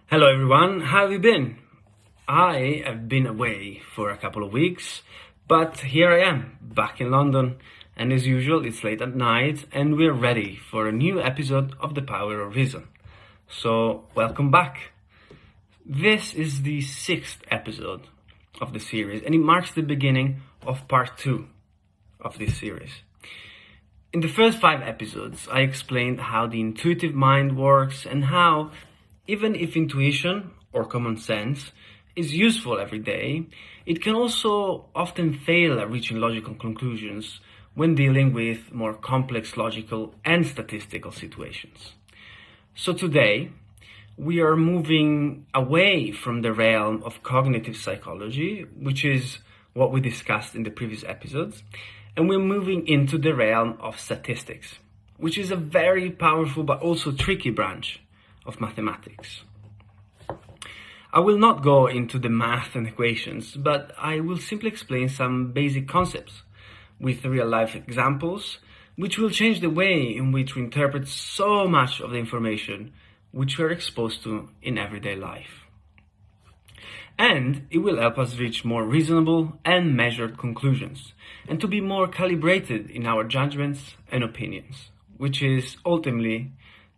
Hello everyone, how have you been? I have been away for a couple of weeks, but here I am, back in London, and as usual it's late at night and we're ready for a new episode of The Power of Reason. So, welcome back. This is the 6th episode of the series and it marks the beginning of part 2 of this series. In the first 5 episodes, I explained how the intuitive mind works and how, even if intuition or common sense is useful every day, it can also often fail at reaching logical conclusions when dealing with more complex logical and statistical situations. So today, we are moving away from the realm of cognitive psychology, which is what we discussed in the previous episodes, and we're moving into the realm of statistics, which is a very powerful but also tricky branch of mathematics. I will not go into the math and equations, but I will simply explain some basic concepts with real-life examples, which will change the way in which we interpret so much of the information which we are exposed to in everyday life. And it will help us reach more reasonable and measured conclusions, and to be more calibrated in our judgments and opinions, which is ultimately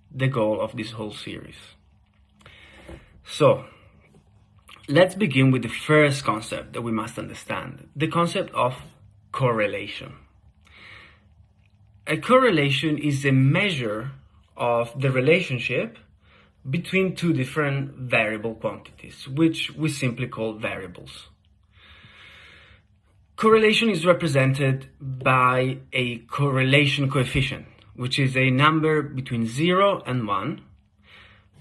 the goal of this whole series. So, let's begin with the first concept that we must understand, the concept of correlation. A correlation is a measure of the relationship between two different variable quantities, which we simply call variables. Correlation is represented by a correlation coefficient, which is a number between 0 and 1,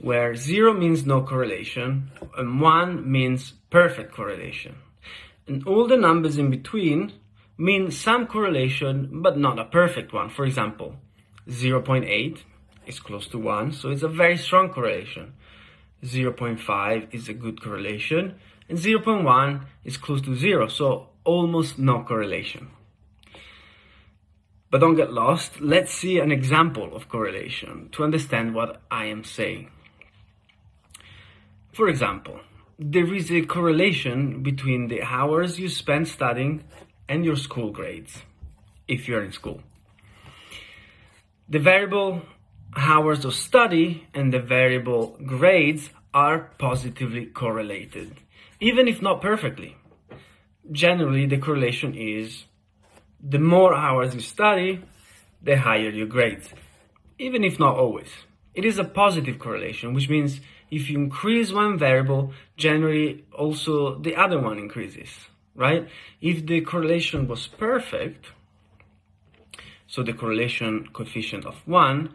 where 0 means no correlation and 1 means perfect correlation. And all the numbers in between mean some correlation, but not a perfect one. For example, 0.8 is close to 1, so it's a very strong correlation. 0.5 is a good correlation, and 0.1 is close to 0, so almost no correlation. But don't get lost, let's see an example of correlation to understand what I am saying. For example, there is a correlation between the hours you spend studying and your school grades, if you're in school. The variable hours of study and the variable grades are positively correlated, even if not perfectly. Generally, the correlation is the more hours you study, the higher your grades, even if not always. It is a positive correlation, which means if you increase one variable, generally also the other one increases, right? If the correlation was perfect, so the correlation coefficient of 1,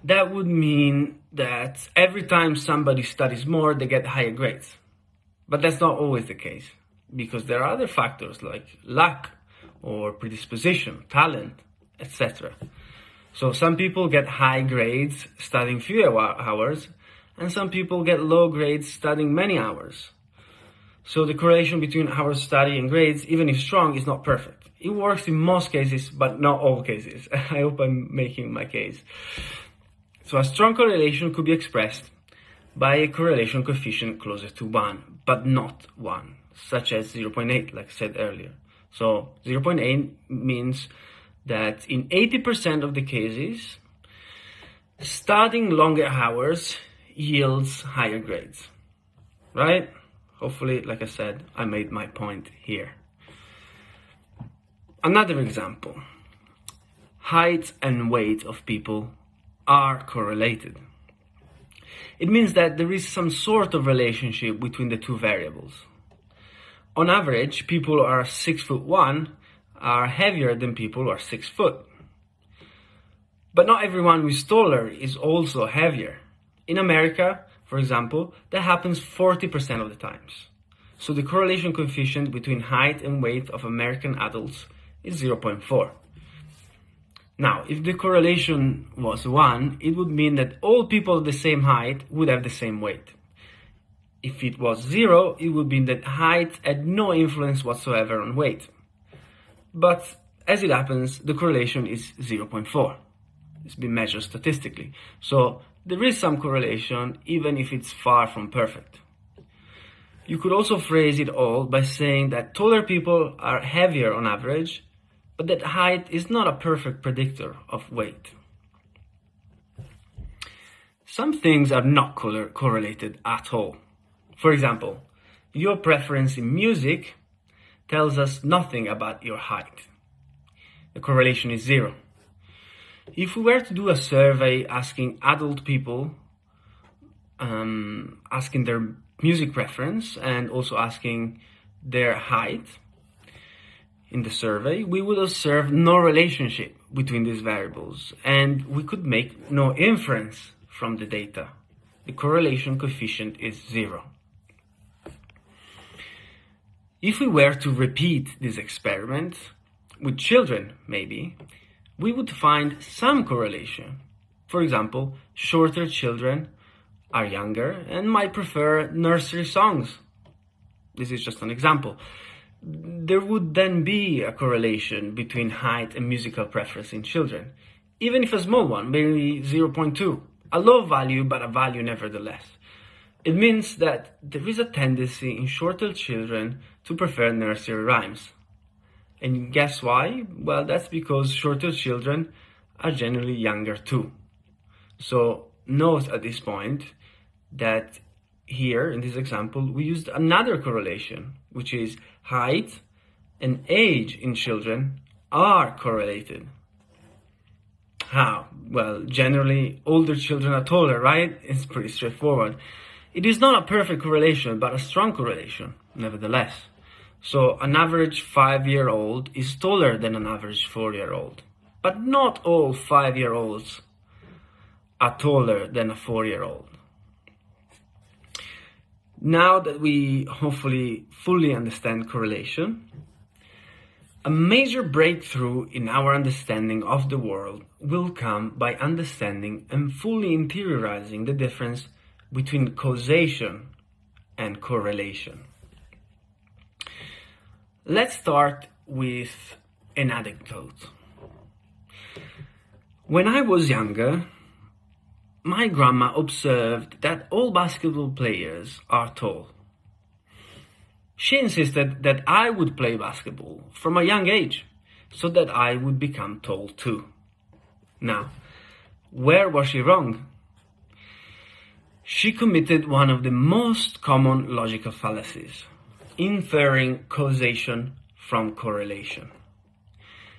that would mean that every time somebody studies more, they get higher grades. But that's not always the case, because there are other factors like luck or predisposition, talent, etc. So some people get high grades studying fewer hours, and some people get low grades studying many hours. So the correlation between hours study and grades, even if strong, is not perfect. It works in most cases, but not all cases. I hope I'm making my case. So a strong correlation could be expressed by a correlation coefficient closer to 1, but not 1, such as 0.8, like I said earlier. So 0.8 means that in 80% of the cases, studying longer hours yields higher grades, right? Hopefully, like I said, I made my point here. Another example, height and weight of people are correlated. It means that there is some sort of relationship between the two variables. On average, people who are 6'1" are heavier than people who are 6 foot. But not everyone who is taller is also heavier. In America, for example, that happens 40% of the times. So the correlation coefficient between height and weight of American adults is 0.4. Now, if the correlation was 1, it would mean that all people of the same height would have the same weight. If it was 0, it would mean that height had no influence whatsoever on weight. But as it happens, the correlation is 0.4. It's been measured statistically. So there is some correlation, even if it's far from perfect. You could also phrase it all by saying that taller people are heavier on average, but that height is not a perfect predictor of weight. Some things are not correlated at all. For example, your preference in music tells us nothing about your height. The correlation is zero. If we were to do a survey asking adult people, asking their music preference and also asking their height in the survey, we would observe no relationship between these variables, and we could make no inference from the data. The correlation coefficient is zero. If we were to repeat this experiment with children, maybe, we would find some correlation. For example, shorter children are younger and might prefer nursery songs. This is just an example. There would then be a correlation between height and musical preference in children, even if a small one, maybe 0.2. A low value, but a value nevertheless. It means that there is a tendency in shorter children to prefer nursery rhymes. And guess why? Well, that's because shorter children are generally younger too. So note at this point that here in this example we used another correlation, which is height and age in children are correlated. How? Well, generally older children are taller, right? It's pretty straightforward. It is not a perfect correlation, but a strong correlation, nevertheless. So an average 5-year-old is taller than an average 4-year-old. But not all 5-year-olds are taller than a 4-year-old. Now that we hopefully fully understand correlation, a major breakthrough in our understanding of the world will come by understanding and fully interiorizing the difference between causation and correlation. Let's start with an anecdote. When I was younger, my grandma observed that all basketball players are tall. She insisted that I would play basketball from a young age so that I would become tall too. Now, where was she wrong? She committed one of the most common logical fallacies, inferring causation from correlation.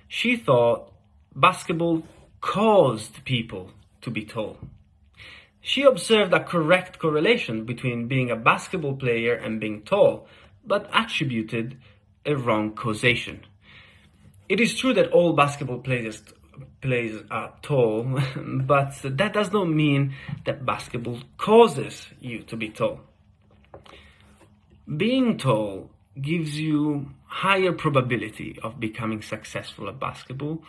She thought basketball caused people to be tall. She observed a correct correlation between being a basketball player and being tall, but attributed a wrong causation. It is true that all basketball players are tall, but that does not mean that basketball causes you to be tall. Being tall gives you higher probability of becoming successful at basketball,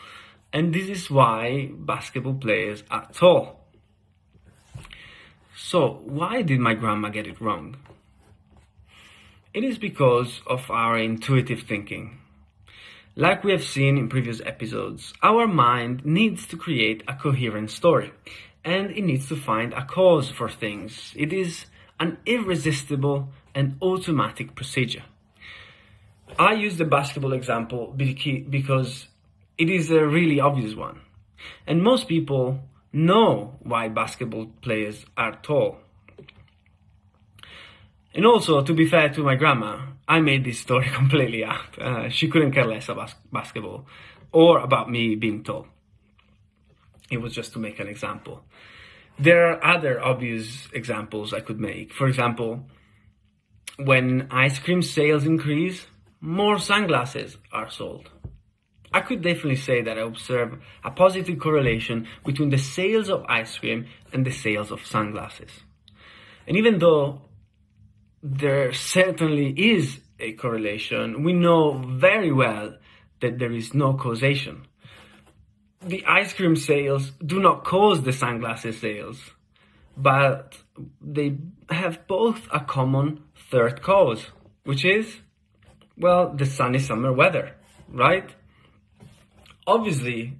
and this is why basketball players are tall. So, why did my grandma get it wrong? It is because of our intuitive thinking. Like we have seen in previous episodes, our mind needs to create a coherent story, and it needs to find a cause for things. It is an irresistible and automatic procedure. I use the basketball example because it is a really obvious one, and most people know why basketball players are tall. And also, to be fair to my grandma, I made this story completely up. She couldn't care less about basketball or about me being tall. It was just to make an example. There are other obvious examples I could make. For example, when ice cream sales increase, more sunglasses are sold. I could definitely say that I observe a positive correlation between the sales of ice cream and the sales of sunglasses. And even though there certainly is a correlation, we know very well that there is no causation. The ice cream sales do not cause the sunglasses sales, but they have both a common third cause, which is, well, the sunny summer weather, right? Obviously,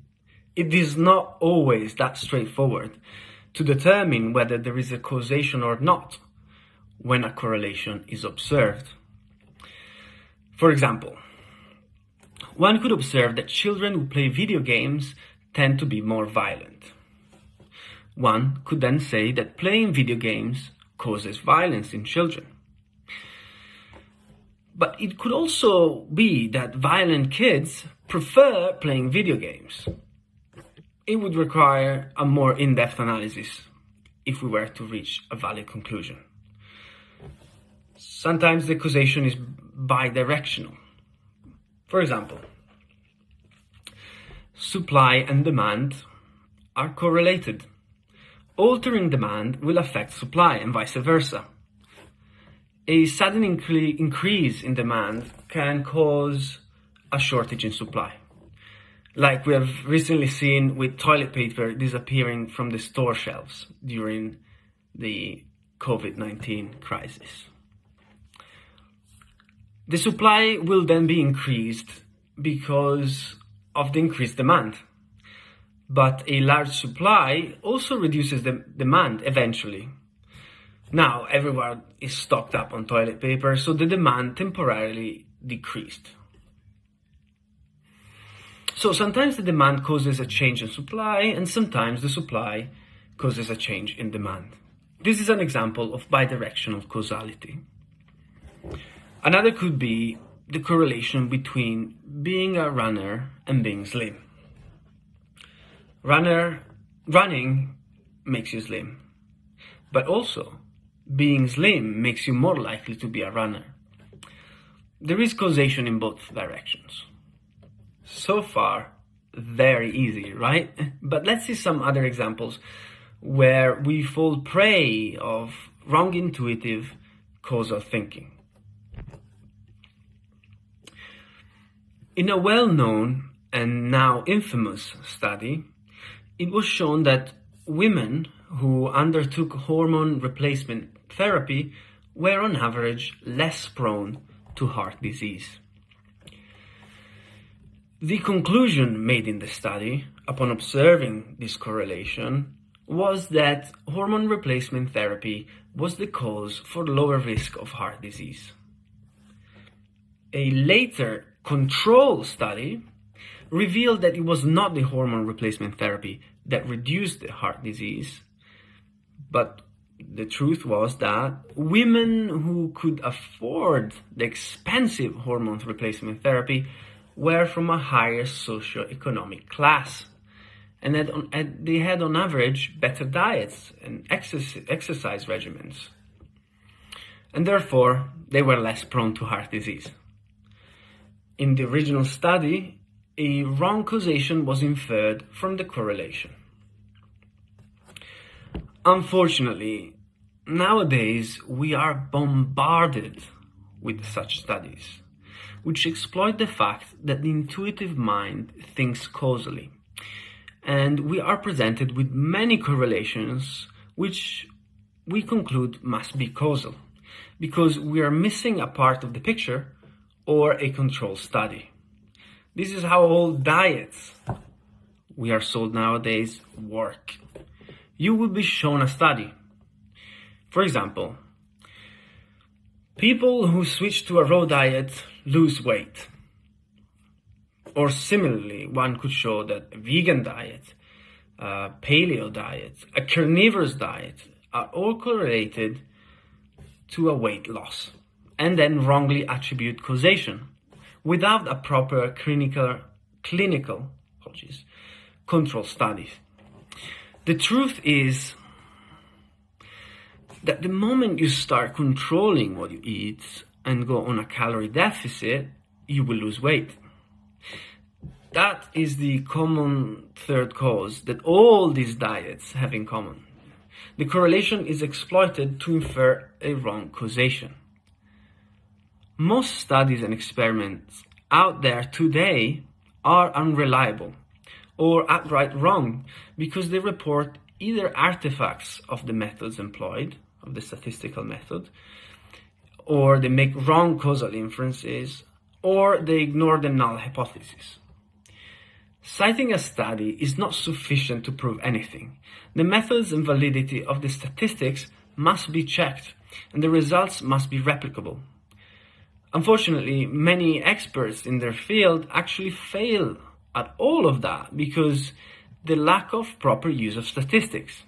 it is not always that straightforward. to determine whether there is a causation or not when a correlation is observed. For example, one could observe that children who play video games tend to be more violent. One could then say that playing video games causes violence in children. But it could also be that violent kids prefer playing video games. It would require a more in-depth analysis if we were to reach a valid conclusion. Sometimes the causation is bidirectional. For example, supply and demand are correlated. Altering demand will affect supply and vice versa. A sudden increase in demand can cause a shortage in supply, like we have recently seen with toilet paper disappearing from the store shelves during the COVID-19 crisis. The supply will then be increased because of the increased demand. But a large supply also reduces the demand eventually. Now everyone is stocked up on toilet paper, so the demand temporarily decreased. So sometimes the demand causes a change in supply, and sometimes the supply causes a change in demand. This is an example of bidirectional causality. Another could be the correlation between being a runner and being slim. Running makes you slim, but also being slim makes you more likely to be a runner. There is causation in both directions. So far, very easy, right? But let's see some other examples where we fall prey of wrong intuitive causal thinking. In a well-known and now infamous study, it was shown that women who undertook hormone replacement therapy were on average less prone to heart disease. The conclusion made in the study, upon observing this correlation, was that hormone replacement therapy was the cause for lower risk of heart disease. A later control study revealed that it was not the hormone replacement therapy that reduced the heart disease, but the truth was that women who could afford the expensive hormone replacement therapy were from a higher socioeconomic class, and they had on average better diets and exercise regimens, and therefore they were less prone to heart disease. In the original study, a wrong causation was inferred from the correlation. Unfortunately, nowadays we are bombarded with such studies, which exploit the fact that the intuitive mind thinks causally, and we are presented with many correlations which we conclude must be causal, because we are missing a part of the picture or a control study. This is how all diets we are sold nowadays work. You will be shown a study. For example, people who switch to a raw diet lose weight. Or similarly, one could show that a vegan diet, a paleo diet, a carnivorous diet are all correlated to a weight loss, and then wrongly attribute causation without a proper clinical control studies. The truth is that the moment you start controlling what you eat and go on a calorie deficit, you will lose weight. That is the common third cause that all these diets have in common. The correlation is exploited to infer a wrong causation. Most studies and experiments out there today are unreliable or outright wrong because they report either artifacts of the methods employed, of the statistical method, or they make wrong causal inferences, or they ignore the null hypothesis. Citing a study is not sufficient to prove anything. The methods and validity of the statistics must be checked, and the results must be replicable. Unfortunately, many experts in their field actually fail at all of that because the lack of proper use of statistics,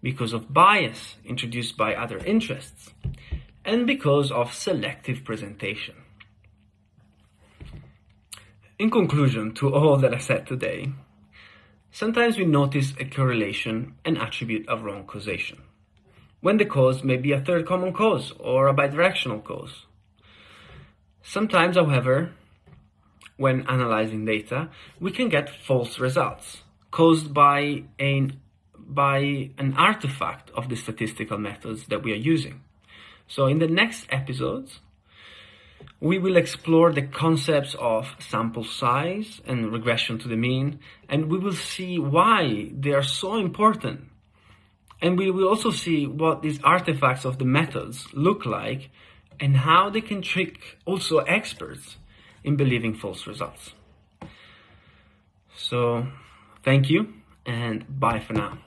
because of bias introduced by other interests, and because of selective presentation. In conclusion to all that I said today, sometimes we notice a correlation and attribute a wrong causation, when the cause may be a third common cause or a bidirectional cause. Sometimes, however, when analyzing data, we can get false results caused by an artifact of the statistical methods that we are using. So in the next episodes, we will explore the concepts of sample size and regression to the mean, and we will see why they are so important. And we will also see what these artifacts of the methods look like and how they can trick also experts in believing false results. So, thank you and bye for now.